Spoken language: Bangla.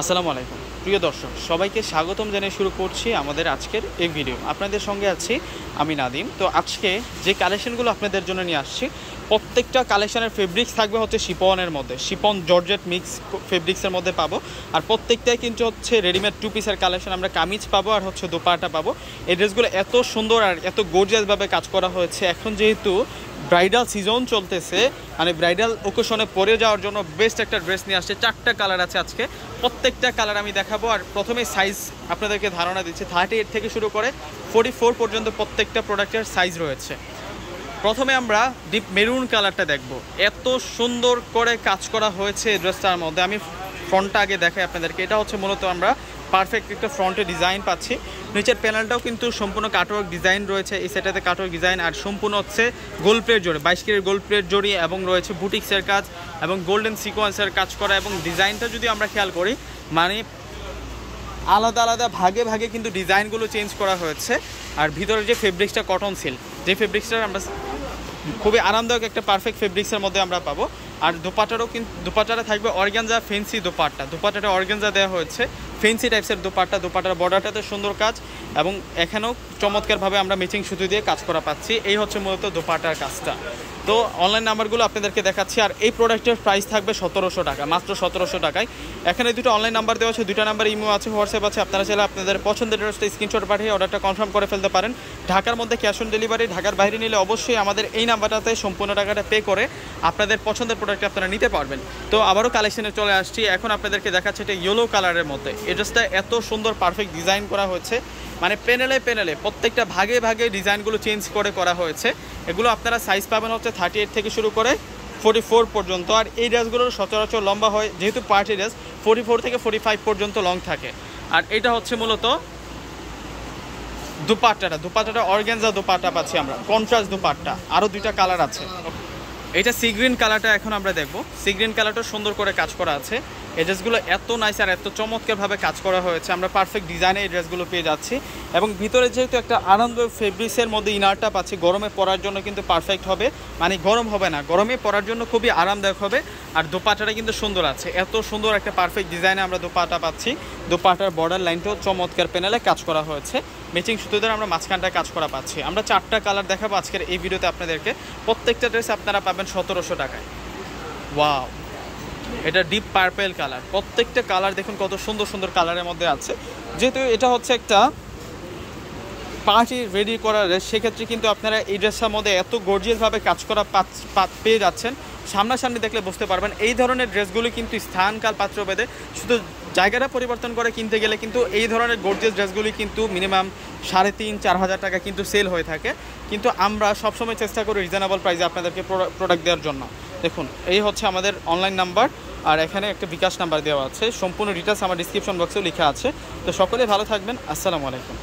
আসসালামু আলাইকুম প্রিয় দর্শক, সবাইকে স্বাগতম জানিয়ে শুরু করছি আমাদের আজকের এই ভিডিও। আপনাদের সঙ্গে আছি আমি নাদিম। তো আজকে যে কালেকশনগুলো আপনাদের জন্য নিয়ে আসছি, প্রত্যেকটা কালেকশনের ফেব্রিক্স থাকবে হচ্ছে শিপনের মধ্যে, শিপন জর্জেট মিক্স ফেব্রিক্সের মধ্যে পাবো। আর প্রত্যেকটাই কিন্তু হচ্ছে রেডিমেড টু পিসের কালেকশন। আমরা কামিজ পাবো আর হচ্ছে দোপাট্টা পাবো। এই ড্রেসগুলো এত সুন্দর আর এত গর্জিয়াসভাবে কাজ করা হয়েছে। এখন যেহেতু ব্রাইডাল সিজন চলতেছে, মানে ব্রাইডাল ওকেশনে পরে যাওয়ার জন্য বেস্ট একটা ড্রেস নিয়ে আসছে। 4টা কালার আছে আজকে, প্রত্যেকটা কালার আমি দেখাবো। আর প্রথমেই সাইজ আপনাদেরকে ধারণা দিচ্ছি, 38 থেকে শুরু করে 44 পর্যন্ত প্রত্যেকটা প্রোডাক্টের সাইজ রয়েছে। প্রথমে আমরা ডিপ মেরুন কালারটা দেখব। এত সুন্দর করে কাজ করা হয়েছে ড্রেসটার মধ্যে। আমি ফ্রন্টটা আগে দেখাই আপনাদেরকে। এটা হচ্ছে মূলত আমরা পারফেক্ট একটা ফ্রন্টে ডিজাইন পাচ্ছি। নিচের প্যানেলটাও কিন্তু সম্পূর্ণ কাটওয়ার্ক ডিজাইন রয়েছে, এই সেটাতে কাটওয়ার্ক ডিজাইন। আর সম্পূর্ণ হচ্ছে গোল্ড প্লেট জড়ি, 22 কেজির গোল্ড প্লেট জড়ি, এবং রয়েছে বুটিক্সের কাজ এবং গোল্ডেন সিকোয়েন্সের কাজ করা। এবং ডিজাইনটা যদি আমরা খেয়াল করি, মানে আলাদা আলাদা ভাগে ভাগে কিন্তু ডিজাইনগুলো চেঞ্জ করা হয়েছে। আর ভিতরে যে ফেব্রিক্সটা কটন সিল্ক, যে ফেব্রিক্সটা আমরা খুবই আরামদায়ক একটা পারফেক্ট ফেব্রিক্সের মধ্যে আমরা পাবো। আর দোপাট্টারও কিন্তু দোপাট্টাটা থাকবে অর্গানজা ফেন্সি দোপাট্টা। দোপাট্টাটা অর্গানজা দেওয়া হয়েছে, ফেন্সি টাইপসের দোপাট্টা। দোপাট্টার বর্ডারটাতে সুন্দর কাজ এবং এখানেও চমৎকারভাবে আমরা ম্যাচিং সুতো দিয়ে কাজ করা পাচ্ছি। এই হচ্ছে মূলত দোপাট্টার কাজটা। তো অনলাইন নাম্বারগুলো আপনাদেরকে দেখাচ্ছি। আর এই প্রোডাক্টের প্রাইস থাকবে 1700 টাকা, মাত্র 1700 টাকায়। এখানে দুটো অনলাইন নাম্বার দেওয়া আছে, দুটো নাম্বার ইমো আছে, হোয়াটসঅ্যাপ আছে। আপনারা চাইলে আপনাদের পছন্দের ড্রেসটা স্ক্রিনশট পাঠিয়ে অর্ডারটা কনফার্ম করে ফেলতে পারেন। ঢাকার মধ্যে ক্যাশ অন ডেলিভারি, ঢাকার বাইরে নিলে অবশ্যই আমাদের এই নাম্বারটাতে সম্পূর্ণ টাকাটা পে করে আপনাদের পছন্দের প্রোডাক্ট আপনারা নিতে পারবেন। তো আবারও কালেকশনে চলে আসছি। এখন আপনাদেরকে দেখাচ্ছে এটা ইয়েলো কালারের মধ্যে। এই ড্রেসটা এত সুন্দর পারফেক্ট ডিজাইন করা হয়েছে, মানে প্যানেলে প্যানেলে প্রত্যেকটা ভাগে ভাগে ডিজাইনগুলো চেঞ্জ করে করা হয়েছে। এগুলো আপনারা সাইজ পাবেন হচ্ছে 38 থেকে শুরু করে 44 পর্যন্ত। আর এই ড্রেসগুলোর সচরাচর লম্বা হয়, যেহেতু পার্টি ড্রেস, 44 থেকে 45 পর্যন্ত লং থাকে। আর এটা হচ্ছে মূলত দুপাট্টাটা অর্গানজা দুপাট্টা পাচ্ছি আমরা, কন্ট্রাস্ট দুপাট্টা। আরও দুইটা কালার আছে। এটা সি গ্রিন কালারটা এখন আমরা দেখব। সি গ্রিন কালারটা সুন্দর করে কাজ করা আছে। এই ড্রেসগুলো এত নাইস আর এত চমৎকারভাবে কাজ করা হয়েছে। আমরা পারফেক্ট ডিজাইনে এই ড্রেসগুলো পেয়ে যাচ্ছি। এবং ভিতরে যেহেতু একটা আনন্দ ফেব্রিক্সের মধ্যে ইনারটা পাচ্ছি, গরমে পরার জন্য কিন্তু পারফেক্ট হবে, মানে গরম হবে না, গরমে পরার জন্য খুবই আরামদায়ক হবে। আর দোপাট্টাটা কিন্তু সুন্দর আছে, এত সুন্দর একটা পারফেক্ট ডিজাইনে আমরা দোপাট্টা পাচ্ছি। দোপাট্টার বর্ডার লাইনটাও চমৎকার প্যানেলে কাজ করা হয়েছে, ম্যাচিং সুতোদের আমরা মাঝখানটায় কাজ করা পাচ্ছি। আমরা 4টা কালার দেখাবো আজকের এই ভিডিওতে আপনাদেরকে। প্রত্যেকটা ড্রেস আপনারা পাবেন 1700 টাকায়। ওয়াও, এটা ডিপ পার্পেল কালার। প্রত্যেকটা কালার দেখুন কত সুন্দর সুন্দর কালারের মধ্যে আছে। যেহেতু এটা হচ্ছে একটা পার্টি রেডি করার ড্রেস, সেক্ষেত্রে কিন্তু আপনারা এই ড্রেসটার মধ্যে এত গর্জিয়াসভাবে কাজ করা পেয়ে যাচ্ছেন। সামনাসামনি দেখলে বুঝতে পারবেন। এই ধরনের ড্রেসগুলি কিন্তু স্থানকাল পাত্রভেদে, শুধু জায়গাটা পরিবর্তন করে কিনতে গেলে কিন্তু এই ধরনের গর্জিয়াস ড্রেসগুলি কিন্তু মিনিমাম 3,500-4 হাজার টাকা কিন্তু সেল হয়ে থাকে। কিন্তু আমরা সবসময় চেষ্টা করি রিজনেবল প্রাইসে আপনাদেরকে প্রোডাক্ট দেওয়ার জন্য। দেখুন, এই হচ্ছে আমাদের অনলাইন নাম্বার, আর এখানে একটা বিকাশ নাম্বার দেওয়া আছে। সম্পূর্ণ ডিটেলস আমার ডিসক্রিপশন বক্সেও লেখা আছে। তো সকলে ভালো থাকবেন। আসসালামু আলাইকুম।